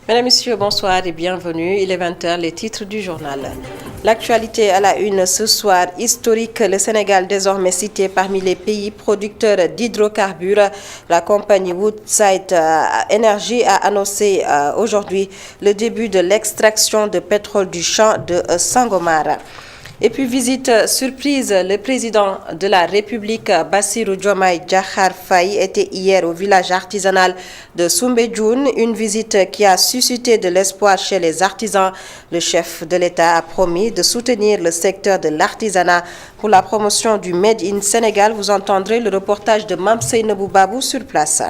Mesdames, Messieurs, bonsoir et bienvenue. Il est 20h, les titres du journal. L'actualité à la une ce soir, historique, le Sénégal désormais cité parmi les pays producteurs d'hydrocarbures. La compagnie Woodside Energy a annoncé aujourd'hui le début de l'extraction de pétrole du champ de Sangomar. Et puis visite surprise, le président de la République Bassirou Diomaye Diakhar Faye était hier au village artisanal de Soumbédioune, une visite qui a suscité de l'espoir chez les artisans. Le chef de l'État a promis de soutenir le secteur de l'artisanat pour la promotion du Made in Sénégal. Vous entendrez le reportage de Mamseynabou Babou sur place.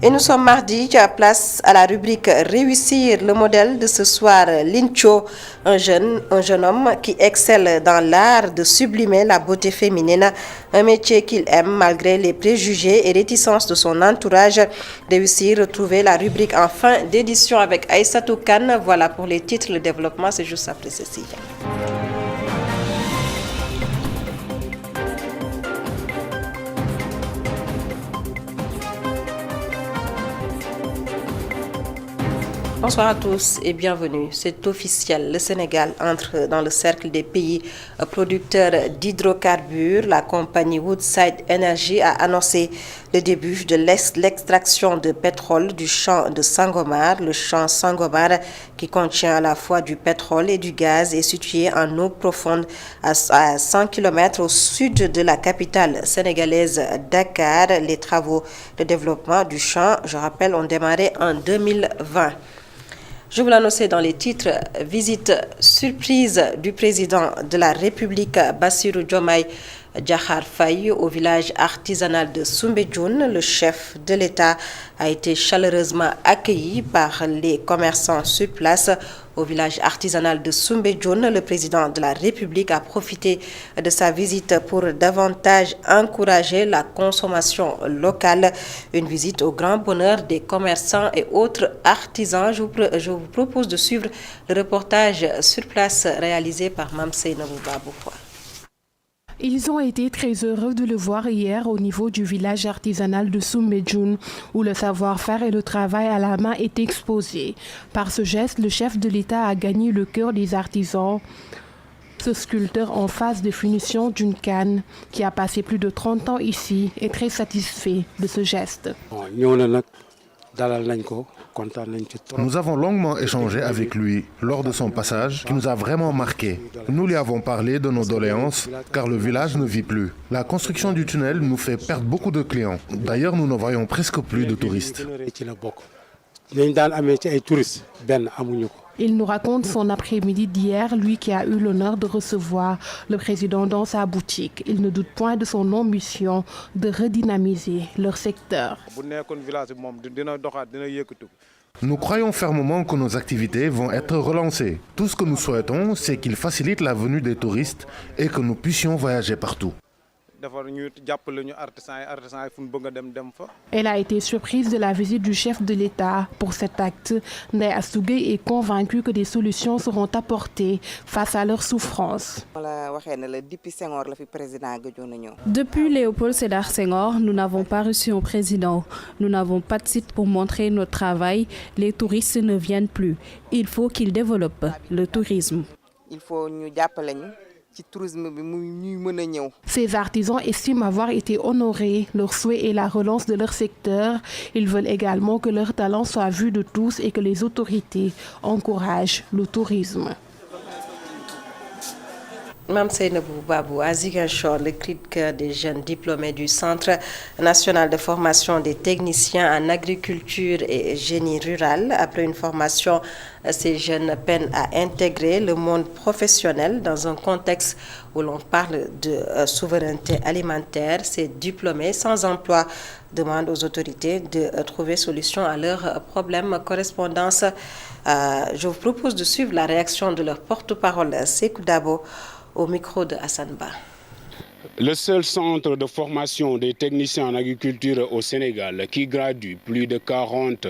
Et nous sommes mardi, place à la rubrique Réussir. Le modèle de ce soir, Lincho, un jeune homme qui excelle dans l'art de sublimer la beauté féminine, un métier qu'il aime malgré les préjugés et réticences de son entourage. Réussir, retrouver la rubrique en fin d'édition avec Aïssatou Kane. Voilà pour les titres, le développement, c'est juste après ceci. Bonsoir à tous et bienvenue. C'est officiel, le Sénégal entre dans le cercle des pays producteurs d'hydrocarbures. La compagnie Woodside Energy a annoncé le début de l'extraction de pétrole du champ de Sangomar. Le champ Sangomar, qui contient à la fois du pétrole et du gaz, est situé en eau profonde à 100 km au sud de la capitale sénégalaise Dakar. Les travaux de développement du champ, je rappelle, ont démarré en 2020. Je vous l'annonçais dans les titres, visite surprise du président de la République Bassirou Diomaye Diakhar Faye au village artisanal de Soumbédioune. Le chef de l'État a été chaleureusement accueilli par les commerçants sur place. Au village artisanal de Soumbédioune, le président de la République a profité de sa visite pour davantage encourager la consommation locale. Une visite au grand bonheur des commerçants et autres artisans. Je vous propose de suivre le reportage sur place réalisé par Mamseynabou Babou. Ils ont été très heureux de le voir hier au niveau du village artisanal de Soumbédioune, où le savoir-faire et le travail à la main est exposé. Par ce geste, le chef de l'État a gagné le cœur des artisans. Ce sculpteur en phase de finition d'une canne, qui a passé plus de 30 ans ici, est très satisfait de ce geste. Nous avons longuement échangé avec lui lors de son passage qui nous a vraiment marqué. Nous lui avons parlé de nos doléances car le village ne vit plus. La construction du tunnel nous fait perdre beaucoup de clients. D'ailleurs, nous ne voyons presque plus de touristes. Il nous raconte son après-midi d'hier, lui qui a eu l'honneur de recevoir le président dans sa boutique. Il ne doute point de son ambition de redynamiser leur secteur. Nous croyons fermement que nos activités vont être relancées. Tout ce que nous souhaitons, c'est qu'il facilite la venue des touristes et que nous puissions voyager partout. Elle a été surprise de la visite du chef de l'État. Pour cet acte, Ndeye Astou Gueye est convaincue que des solutions seront apportées face à leurs souffrances. Depuis Léopold Sédar Senghor, nous n'avons pas reçu un président. Nous n'avons pas de site pour montrer notre travail. Les touristes ne viennent plus. Il faut qu'ils développent le tourisme. Ces artisans estiment avoir été honorés. Leur souhait est la relance de leur secteur. Ils veulent également que leur talent soit vu de tous et que les autorités encouragent le tourisme. Mamseynabou Babou, à Ziguinchor, le cri de cœur des jeunes diplômés du Centre national de formation des techniciens en agriculture et génie rural. Après une formation, ces jeunes peinent à intégrer le monde professionnel dans un contexte où l'on parle de souveraineté alimentaire. Ces diplômés sans emploi demandent aux autorités de trouver solution à leurs problèmes. Correspondance, je vous propose de suivre la réaction de leur porte-parole, Sékou Dabo, au micro de Hassan Ba. Le seul centre de formation des techniciens en agriculture au Sénégal qui gradue plus de 40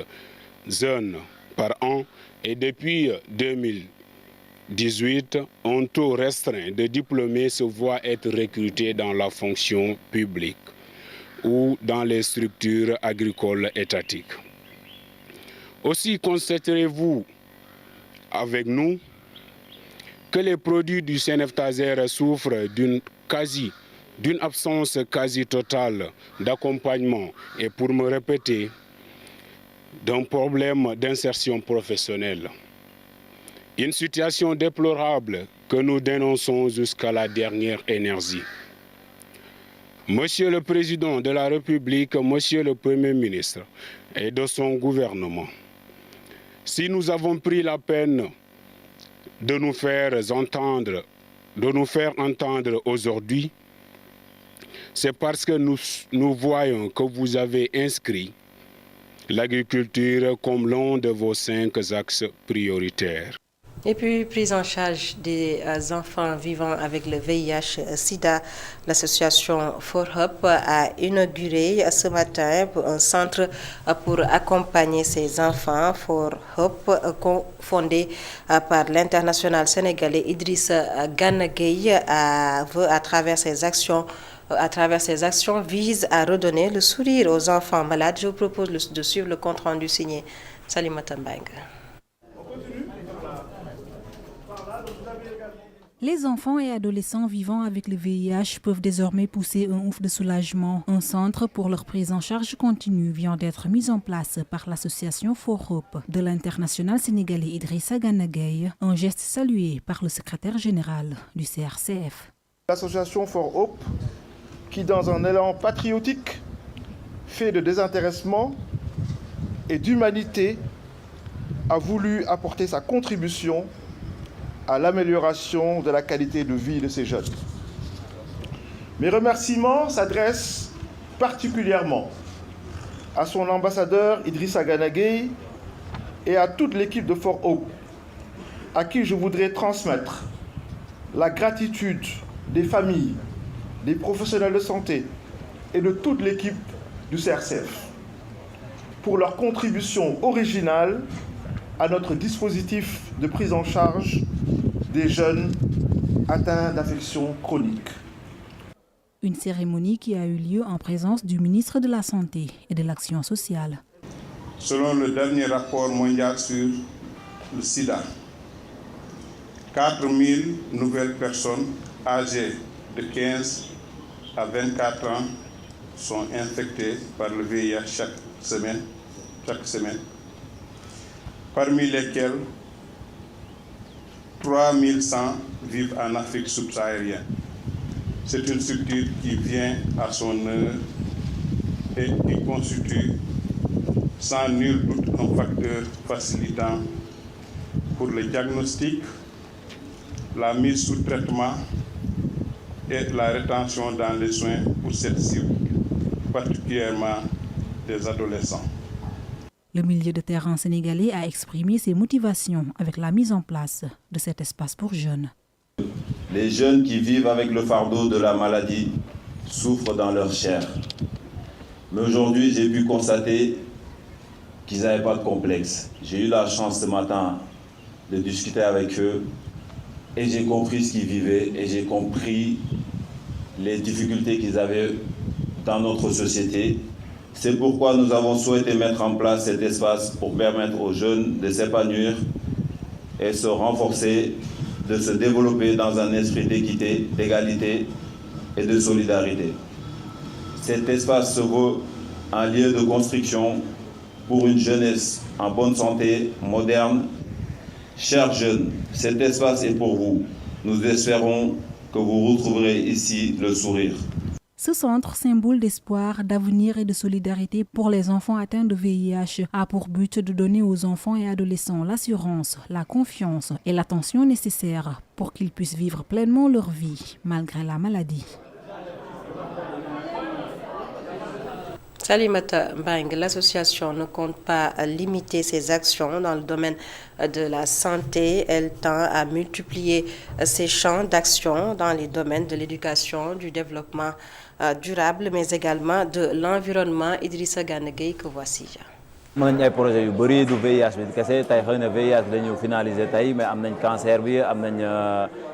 jeunes par an et depuis 2018, un taux restreint de diplômés se voit être recrutés dans la fonction publique ou dans les structures agricoles étatiques. Aussi constaterez-vous avec nous que les produits du CNF-Taser souffrent d'une absence quasi totale d'accompagnement et, pour me répéter, d'un problème d'insertion professionnelle. Une situation déplorable que nous dénonçons jusqu'à la dernière énergie. Monsieur le Président de la République, Monsieur le Premier ministre et de son gouvernement, si nous avons pris la peine de nous faire entendre aujourd'hui, c'est parce que nous voyons que vous avez inscrit l'agriculture comme l'un de vos 5 axes prioritaires. Et puis, prise en charge des enfants vivant avec le VIH-Sida, l'association 4Hope a inauguré ce matin un centre pour accompagner ces enfants. 4Hope, fondé par l'international sénégalais Idrissa Gana Gueye, veut, à travers ses actions, vise à redonner le sourire aux enfants malades. Je vous propose de suivre le compte-rendu signé Salimata Mbengue. Les enfants et adolescents vivant avec le VIH peuvent désormais pousser un ouf de soulagement. Un centre pour leur prise en charge continue vient d'être mis en place par l'association 4Hope de l'international sénégalais Idrissa Gana Gueye, un geste salué par le secrétaire général du CRCF. L'association 4Hope, qui dans un élan patriotique, fait de désintéressement et d'humanité, a voulu apporter sa contribution à l'amélioration de la qualité de vie de ces jeunes. Mes remerciements s'adressent particulièrement à son ambassadeur Idrissa Gana Gueye et à toute l'équipe de 4Hope, à qui je voudrais transmettre la gratitude des familles, des professionnels de santé et de toute l'équipe du CRCF pour leur contribution originale à notre dispositif de prise en charge des jeunes atteints d'affections chroniques. Une cérémonie qui a eu lieu en présence du ministre de la Santé et de l'Action sociale. Selon le dernier rapport mondial sur le sida, 4000 nouvelles personnes âgées de 15 à 24 ans sont infectées par le VIH chaque semaine, parmi lesquelles 3100 vivent en Afrique subsaharienne. C'est une structure qui vient à son heure et qui constitue sans nul doute un facteur facilitant pour le diagnostic, la mise sous traitement et la rétention dans les soins pour cette cible, particulièrement des adolescents. Le milieu de terrain sénégalais a exprimé ses motivations avec la mise en place de cet espace pour jeunes. Les jeunes qui vivent avec le fardeau de la maladie souffrent dans leur chair. Mais aujourd'hui, j'ai pu constater qu'ils n'avaient pas de complexe. J'ai eu la chance ce matin de discuter avec eux et j'ai compris ce qu'ils vivaient et j'ai compris les difficultés qu'ils avaient dans notre société. C'est pourquoi nous avons souhaité mettre en place cet espace pour permettre aux jeunes de s'épanouir et se renforcer, de se développer dans un esprit d'équité, d'égalité et de solidarité. Cet espace se veut un lieu de construction pour une jeunesse en bonne santé, moderne. Chers jeunes, cet espace est pour vous. Nous espérons que vous retrouverez ici le sourire. Ce centre, symbole d'espoir, d'avenir et de solidarité pour les enfants atteints de VIH, a pour but de donner aux enfants et adolescents l'assurance, la confiance et l'attention nécessaires pour qu'ils puissent vivre pleinement leur vie malgré la maladie. Salimata Mbengue, l'association ne compte pas limiter ses actions dans le domaine de la santé. Elle tend à multiplier ses champs d'action dans les domaines de l'éducation, du développement durable, mais également de l'environnement. Idrissa Gana Gueye, que voici. mën nañ ay projet yu bëri du VIH bi kese tey xëy na VIH bi dañu finaliser tey mais am nañ cancer bi am nañ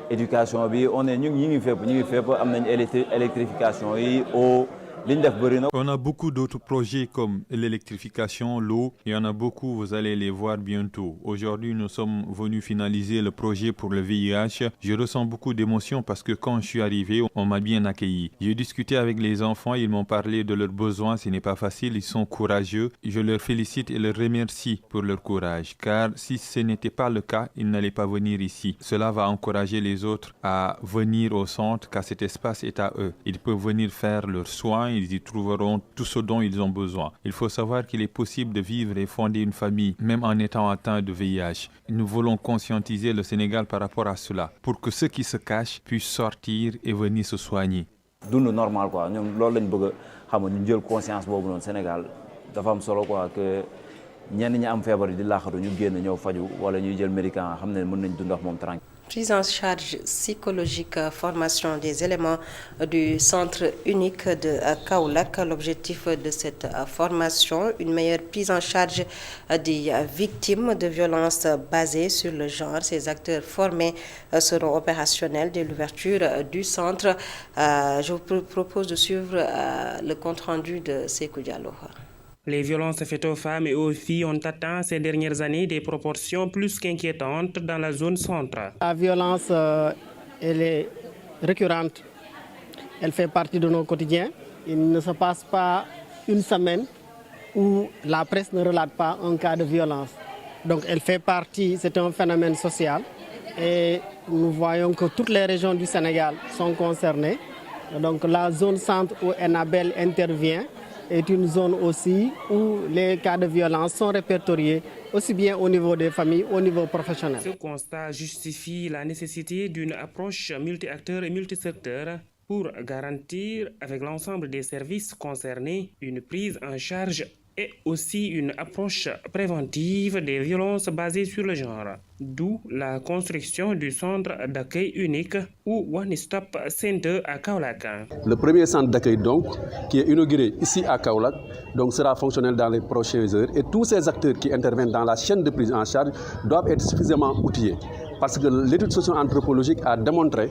éducation bi on est ñu ngi fépp am nañ électrification yi eau On a beaucoup d'autres projets comme l'électrification, l'eau. Il y en a beaucoup, vous allez les voir bientôt. Aujourd'hui, nous sommes venus finaliser le projet pour le VIH. Je ressens beaucoup d'émotions parce que quand je suis arrivé, on m'a bien accueilli. J'ai discuté avec les enfants, ils m'ont parlé de leurs besoins. Ce n'est pas facile, ils sont courageux. Je leur félicite et leur remercie pour leur courage. Car si ce n'était pas le cas, ils n'allaient pas venir ici. Cela va encourager les autres à venir au centre car cet espace est à eux. Ils peuvent venir faire leurs soins. Ils y trouveront tout ce dont ils ont besoin. Il faut savoir qu'il est possible de vivre et fonder une famille, même en étant atteint de VIH. Nous voulons conscientiser le Sénégal par rapport à cela, pour que ceux qui se cachent puissent sortir et venir se soigner. Dund normal quoi. Ñom loolu lañ bëgg xam ñu jël conscience boobu noonu Sénégal dafa am solo quoi que ñenn ñi am feebar di laaxatu ñu génn ñëw faju wala ñuy jël médicament xam ne mën nañ dund ak moom tranquille. Prise en charge psychologique, formation des éléments du centre unique de Kaolack. L'objectif de cette formation, une meilleure prise en charge des victimes de violences basées sur le genre. Ces acteurs formés seront opérationnels dès l'ouverture du centre. Je vous propose de suivre le compte-rendu de Sékou Diallo. Les violences faites aux femmes et aux filles ont atteint ces dernières années des proportions plus qu'inquiétantes dans la zone centre. La violence, elle est récurrente. Elle fait partie de nos quotidiens. Il ne se passe pas une semaine où la presse ne relate pas un cas de violence. Donc elle fait partie, c'est un phénomène social. Et nous voyons que toutes les régions du Sénégal sont concernées. Donc la zone centre où Enabel intervient est une zone aussi où les cas de violence sont répertoriés aussi bien au niveau des familles, au niveau professionnel. Ce constat justifie la nécessité d'une approche multi-acteurs et multisecteurs pour garantir avec l'ensemble des services concernés une prise en charge et aussi une approche préventive des violences basées sur le genre. D'où la construction du centre d'accueil unique ou One Stop Center à Kaolack. Le premier centre d'accueil donc, qui est inauguré ici à Kaolack, donc sera fonctionnel dans les prochaines heures et tous ces acteurs qui interviennent dans la chaîne de prise en charge doivent être suffisamment outillés. Parce que l'étude socio-anthropologique a démontré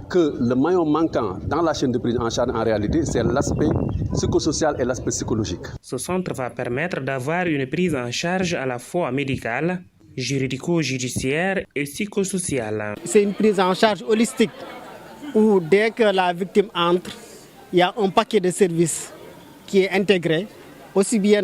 que le maillon manquant dans la chaîne de prise en charge en réalité, c'est l'aspect psychosocial et l'aspect psychologique. Ce centre va permettre d'avoir une prise en charge à la fois médicale, juridico-judiciaire et psychosociale. C'est une prise en charge holistique où dès que la victime entre, il y a un paquet de services qui est intégré, aussi bien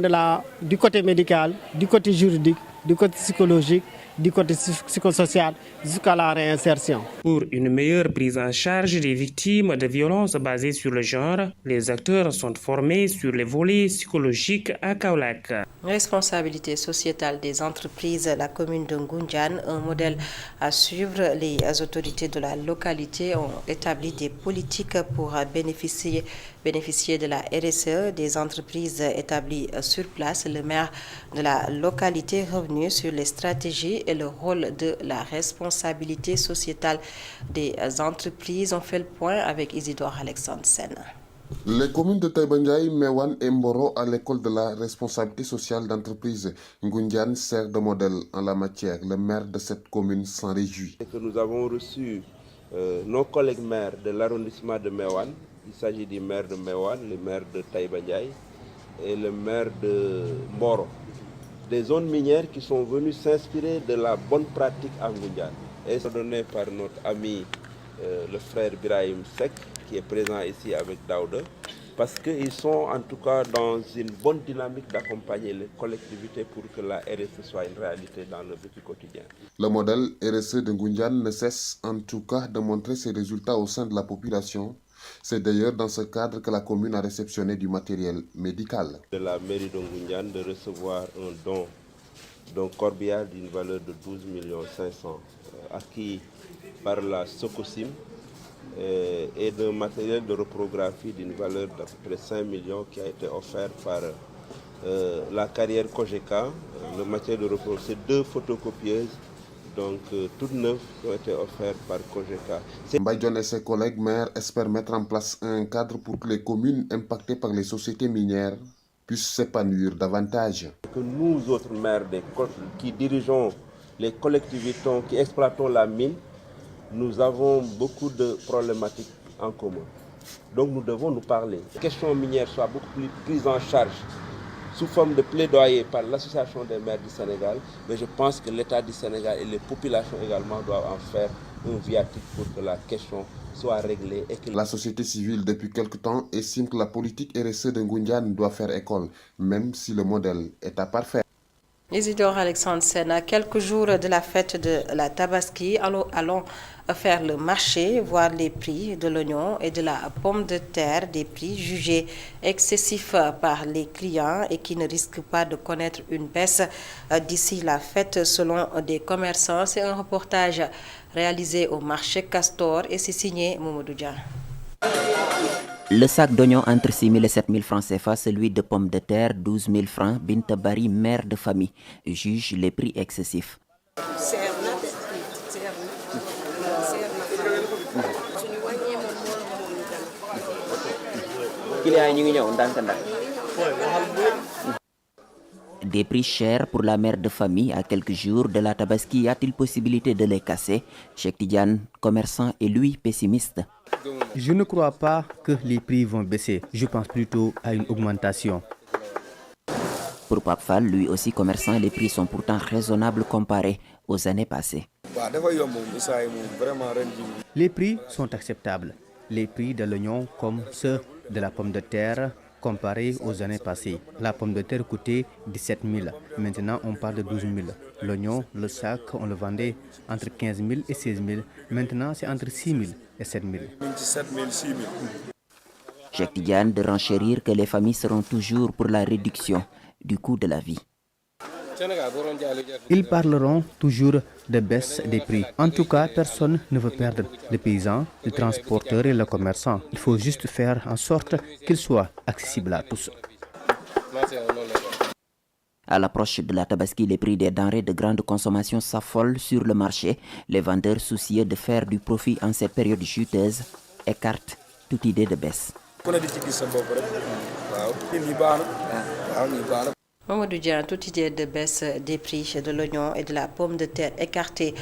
du côté médical, du côté juridique, du côté psychologique, du côté psychosocial jusqu'à la réinsertion. Pour une meilleure prise en charge des victimes de violences basées sur le genre, les acteurs sont formés sur les volets psychologiques à Kaolack. Responsabilité sociétale des entreprises, la commune de Ngoundiane, un modèle à suivre. Les autorités de la localité ont établi des politiques pour bénéficier de la RSE des entreprises établies sur place. Le maire de la localité est revenu sur les stratégies et le rôle de la responsabilité sociétale des entreprises. On fait le point avec Isidore Alexandre Sen. Les communes de Taïba Ndiaye, Mewan et Mboro à l'école de la responsabilité sociale d'entreprise Ngoundiane sert de modèle en la matière. Le maire de cette commune s'en réjouit. Nous avons reçu nos collègues maires de l'arrondissement de Mewan. Il s'agit du maire de Mewan, le maire de Taïba Ndiaye et le maire de Mboro. Des zones minières qui sont venus s'inspirer de la bonne pratique à Ngoundiane. Et c'est donné par notre ami le frère Birahim Sek, qui est présent ici avec Daouda, parce qu'ils sont en tout cas dans une bonne dynamique d'accompagner les collectivités pour que la RSE soit une réalité dans le vécu quotidien. Le modèle RSE de Ngoundiane ne cesse en tout cas de montrer ses résultats au sein de la population. C'est d'ailleurs dans ce cadre que la commune a réceptionné du matériel médical. De la mairie de Ngoundiane de recevoir un don d'un corbillard d'une valeur de 12 500 000 acquis par la Socosim et d'un matériel de reprographie d'une valeur d'à peu près 5 millions qui a été offert par la carrière Kojeka. Le matériel de reprographie, c'est 2 photocopieuses, donc toutes neuves qui ont été offertes par Kojeka. Mbaïdjon et ses collègues maires espèrent mettre en place un cadre pour que les communes impactées par les sociétés minières puissent s'épanouir davantage. Que nous autres maires qui dirigeons les collectivités qui exploitons la mine, nous avons beaucoup de problématiques en commun. Donc nous devons nous parler. Les questions minières soient beaucoup plus prises en charge sous forme de plaidoyer par l'Association des maires du Sénégal, mais je pense que l'État du Sénégal et les populations également doivent en faire un viatique pour que la question soit réglée. Et que... La société civile, depuis quelque temps, estime que la politique RSE de Ngoundiane doit faire école, même si le modèle est à parfaire. Isidore Alexandre Sen, à quelques jours de la fête de la Tabaski, allons faire le marché, voir les prix de l'oignon et de la pomme de terre, des prix jugés excessifs par les clients et qui ne risquent pas de connaître une baisse d'ici la fête selon des commerçants. C'est un reportage réalisé au marché Castor et c'est signé Mamadou Dia. Le sac d'oignons entre 6 000 et 7 000 francs CFA, celui de pommes de terre 12 000 francs. Binta Bari, mère de famille, juge les prix excessifs. Des prix chers pour la mère de famille à quelques jours de la Tabaski. Y a-t-il possibilité de les casser? Cheikh Tidiane, commerçant, et lui pessimiste. Je ne crois pas que les prix vont baisser. Je pense plutôt à une augmentation. Pour Pape Fall, lui aussi commerçant, les prix sont pourtant raisonnables comparés aux années passées. Les prix sont acceptables. Les prix de l'oignon comme ceux de la pomme de terre comparés aux années passées. La pomme de terre coûtait 17 000. Maintenant, on parle de 12 000. L'oignon, le sac, on le vendait entre 15 000 et 16 000. Maintenant, c'est entre 6 000 et 7 000. Cheikh Tidiane de renchérir que les familles seront toujours pour la réduction du coût de la vie. Ils parleront toujours de baisse des prix. En tout cas, personne ne veut perdre les paysans, les transporteurs et les commerçants. Il faut juste faire en sorte qu'ils soient accessibles à tous. À l'approche de la Tabaski, les prix des denrées de grande consommation s'affolent sur le marché. Les vendeurs, soucieux de faire du profit en cette période chuteuse, écartent toute idée de baisse. Mamadou Dia, toute idée de baisse des prix de l'oignon et de la pomme de terre écartée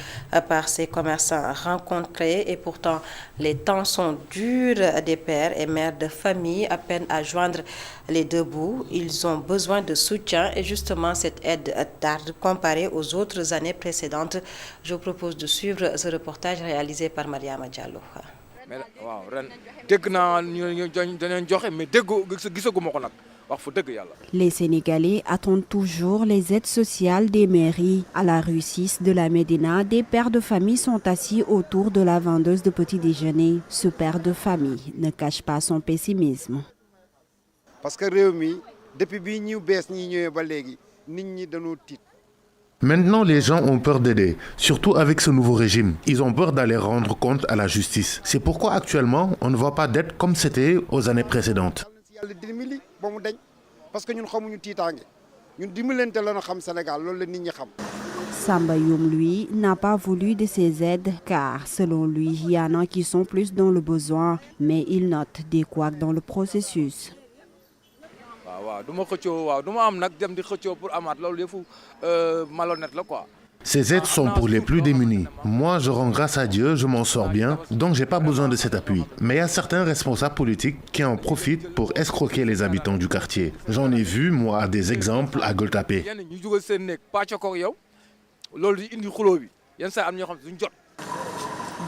par ces commerçants rencontrés. Et pourtant, les temps sont durs. Des pères et mères de famille appellent à joindre les deux bouts. Ils ont besoin de soutien et justement cette aide tarde comparée aux autres années précédentes. Je vous propose de suivre ce reportage réalisé par Mariama Diallo. Les Sénégalais attendent toujours les aides sociales des mairies. À la rue 6 de la Médina, des pères de famille sont assis autour de la vendeuse de petit déjeuner. Ce père de famille ne cache pas son pessimisme. Parce que depuis Maintenant, les gens ont peur d'aider, surtout avec ce nouveau régime. Ils ont peur d'aller rendre compte à la justice. C'est pourquoi actuellement, on ne voit pas d'aide comme c'était aux années précédentes. Samba Youm, lui, n'a pas voulu de ces aides car, selon lui, il y en a qui sont plus dans le besoin, mais il note des couacs dans le processus. Ces aides sont pour les plus démunis. Moi, je rends grâce à Dieu, je m'en sors bien, donc j'ai pas besoin de cet appui. Mais il y a certains responsables politiques qui en profitent pour escroquer les habitants du quartier. J'en ai vu, moi, des exemples à Goltapé.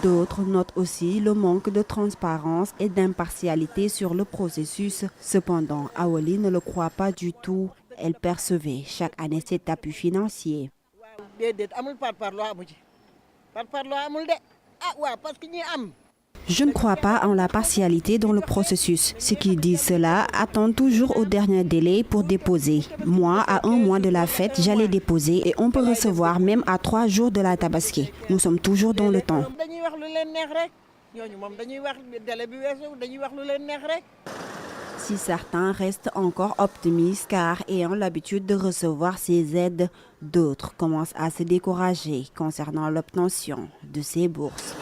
D'autres notent aussi le manque de transparence et d'impartialité sur le processus. Cependant, Awali ne le croit pas du tout. Elle percevait chaque année cet appui financier. Je ne crois pas en la partialité dans le processus. Ceux qui disent cela attendent toujours au dernier délai pour déposer. Moi, à 1 mois de la fête, j'allais déposer et on peut recevoir même à 3 jours de la Tabaski. Nous sommes toujours dans le temps. Si certains restent encore optimistes car ayant l'habitude de recevoir ces aides, d'autres commencent à se décourager concernant l'obtention de ces bourses.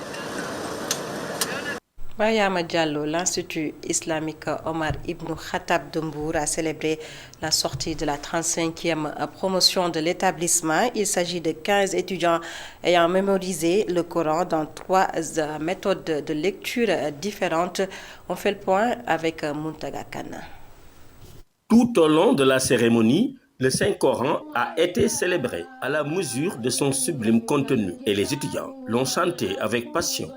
Mariama Diallo, l'Institut islamique Omar Ibn Khattab de Mbour a célébré la sortie de la 35e promotion de l'établissement. Il s'agit de 15 étudiants ayant mémorisé le Coran dans 3 méthodes de lecture différentes. On fait le point avec Muntaga Kana. Tout au long de la cérémonie, le Saint-Coran a été célébré à la mesure de son sublime contenu et les étudiants l'ont chanté avec passion.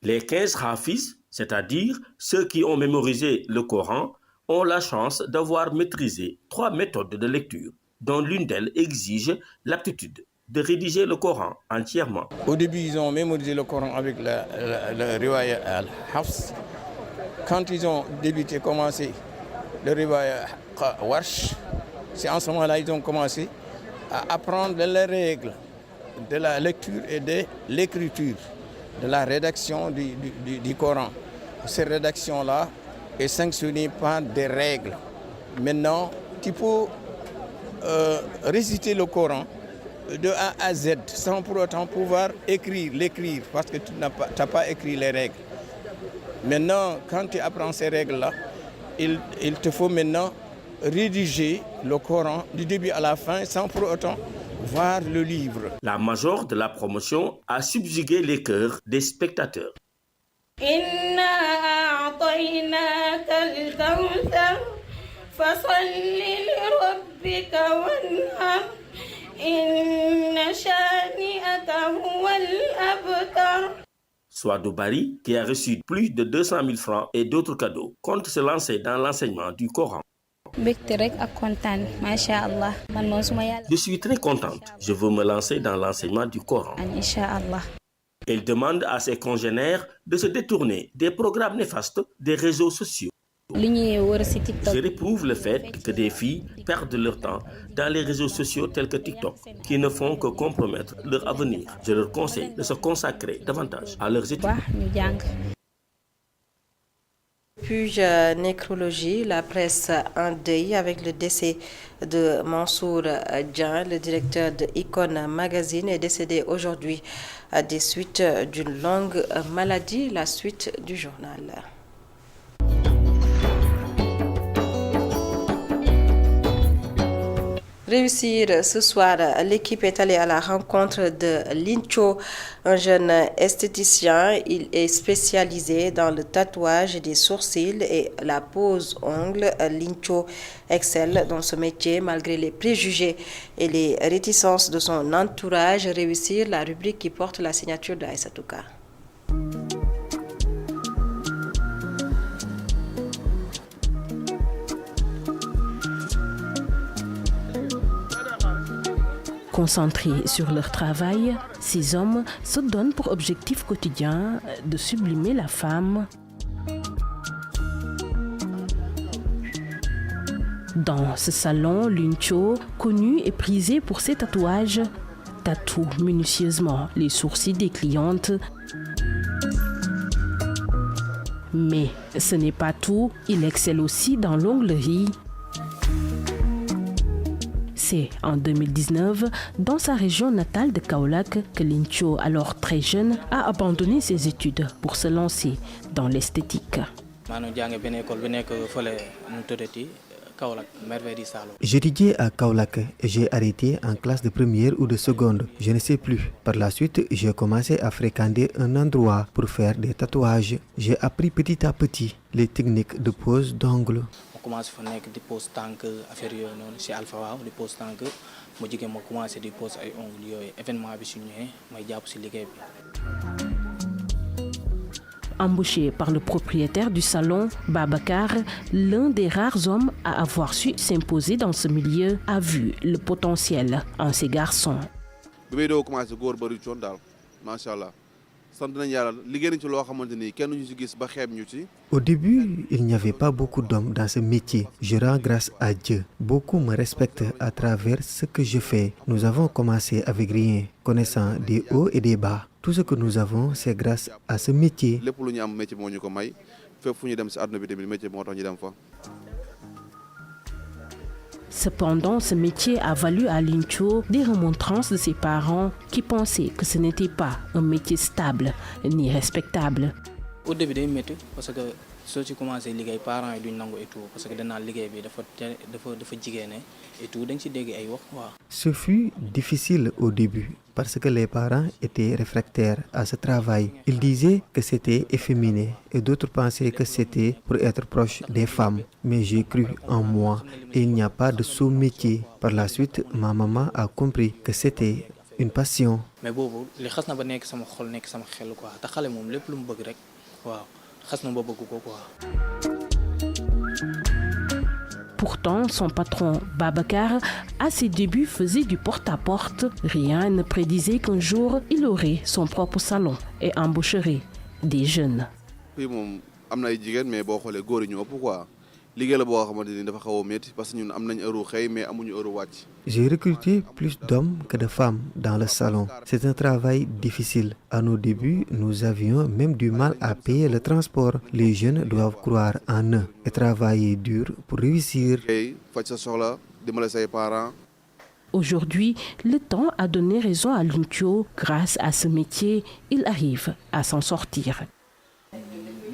Les 15 Hafiz, c'est-à-dire ceux qui ont mémorisé le Coran, ont la chance d'avoir maîtrisé 3 méthodes de lecture, dont l'une d'elles exige l'aptitude de rédiger le Coran entièrement. Au début, ils ont mémorisé le Coran avec le riwaya al-Hafs. Quand ils ont commencé le riwaya Warsh, c'est en ce moment-là qu'ils ont commencé à apprendre les règles de la lecture et de l'écriture, de la rédaction du Coran. Cette rédaction-là est sanctionnée par des règles. Maintenant, tu peux réciter le Coran de A à Z sans pour autant pouvoir l'écrire parce que tu n'as pas écrit les règles. Maintenant, quand tu apprends ces règles-là, il te faut maintenant rédiger le Coran du début à la fin sans pour autant voir le livre. La major de la promotion a subjugué les cœurs des spectateurs. Souadou Bari, qui a reçu plus de 200 000 francs et d'autres cadeaux, compte se lancer dans l'enseignement du Coran. Je suis très contente. Je veux me lancer dans l'enseignement du Coran. Elle demande à ses congénères de se détourner des programmes néfastes des réseaux sociaux. Je réprouve le fait que des filles perdent leur temps dans les réseaux sociaux tels que TikTok, qui ne font que compromettre leur avenir. Je leur conseille de se consacrer davantage à leurs études. Puis nécrologie, la presse en deuil avec le décès de Mansour Dian, le directeur de Icon Magazine, est décédé aujourd'hui des suites d'une longue maladie. La suite du journal. Réussir ce soir, l'équipe est allée à la rencontre de Lincho, un jeune esthéticien. Il est spécialisé dans le tatouage des sourcils et la pose ongles. Lincho excelle dans ce métier malgré les préjugés et les réticences de son entourage. Réussir, la rubrique qui porte la signature d'Aïsatouka. Concentrés sur leur travail, ces hommes se donnent pour objectif quotidien de sublimer la femme. Dans ce salon, Lincho, connu et prisé pour ses tatouages, tatoue minutieusement les sourcils des clientes. Mais ce n'est pas tout, il excelle aussi dans l'onglerie. C'est en 2019, dans sa région natale de Kaolack, que Lincho, alors très jeune, a abandonné ses études pour se lancer dans l'esthétique. J'étudiais à Kaolack et j'ai arrêté en classe de première ou de seconde, je ne sais plus. Par la suite, j'ai commencé à fréquenter un endroit pour faire des tatouages. J'ai appris petit à petit les techniques de pose d'ongles. Commencé fa nek di pose tank affaire yoy non ci Alpha Waaw di pose tank mo jige mo commencé di pose ay ongles yoy événement bi su ñëwé may japp ci liggéey bi. Embauché par le propriétaire du salon, Babacar, l'un des rares hommes à avoir su s'imposer dans ce milieu, a vu le potentiel en ces garçons. Bi do commencé goor bari cion dal machallah. Au début, il n'y avait pas beaucoup d'hommes dans ce métier. Je rends grâce à Dieu. Beaucoup me respectent à travers ce que je fais. Nous avons commencé avec rien, connaissant des hauts et des bas. Tout ce que nous avons, c'est grâce à ce métier. Cependant, ce métier a valu à Lincho des remontrances de ses parents qui pensaient que ce n'était pas un métier stable ni respectable. Au début, day métti parce que soo ci commencé liggéey parents yi duñ nangu et tout parce que danaa liggéey bi dafa jigéene et tout dañ ci dégg ay wax waaw. Ce fut difficile au début parce que les parents étaient réfractaires à ce travail. Ils disaient que c'était efféminé et d'autres pensaient que c'était pour être proche des femmes. Mais j'ai cru en moi et il n'y a pas de sous-métier. Par la suite, ma maman a compris que c'était une passion. Mais boobu li xas na ba nekk sama xol nekk sama xel quoi te xale moom lépp lu mu bëgg rek waaw xas na ba bëgg ko quoi. Pourtant, son patron Babacar, à ses débuts, faisait du porte-à-porte. Rien ne prédisait qu'un jour, il aurait son propre salon et embaucherait des jeunes. fii moom am na ay jigéen mais boo xoolee góor yi ñu ëpp quoi liggéey la boo xamante ni dafa xaw a métti parce que ñun am nañ heure xëy mais amuñu heure wàcc. J'ai recruté plus d'hommes que de femmes dans le salon. C'est un travail difficile. À nos débuts, nous avions même du mal à payer le transport. Les jeunes doivent croire en eux et travailler dur pour réussir. faj sa soxla dimbale say parents. Aujourd'hui, le temps a donné raison à Lincho. Grâce à ce métier, il arrive à s'en sortir.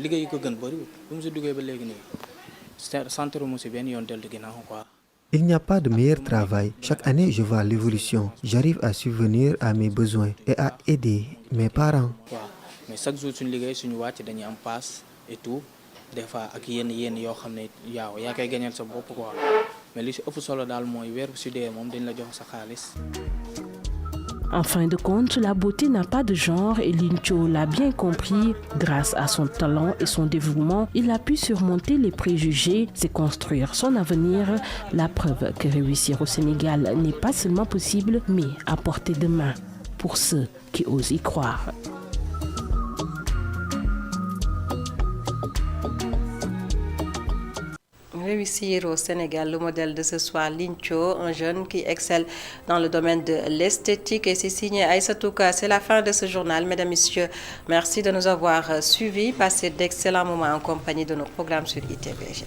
liggéey ko gën bëriwul bu mu si duggee ba léegi nii centre mu si benn yoon dellu ginnaaw quoi. Il n'y a pas de meilleur travail. Chaque année, je vois l'évolution. J'arrive à subvenir à mes besoins et à aider mes parents. waaw mais chaque jour suñu liggéey suñu wàcc dañuy am passe et tout des fois ak yenn yoo xam ne yaa koy gañal sa bopp quoi mais li si ëpp solo daal mooy weer bu si dee moom dañ la jox sa xaalis. En fin de compte, la beauté n'a pas de genre et Lincho l'a bien compris. Grâce à son talent et son dévouement, il a pu surmonter les préjugés et construire son avenir. La preuve que réussir au Sénégal n'est pas seulement possible, mais à portée de main pour ceux qui osent y croire. Réussir au Sénégal, le modèle de ce soir, Lincho, un jeune qui excelle dans le domaine de l'esthétique et c'est signé Aïssatou Ka. C'est la fin de ce journal. Mesdames, Messieurs, merci de nous avoir suivis. Passez d'excellents moments en compagnie de nos programmes sur ITVG.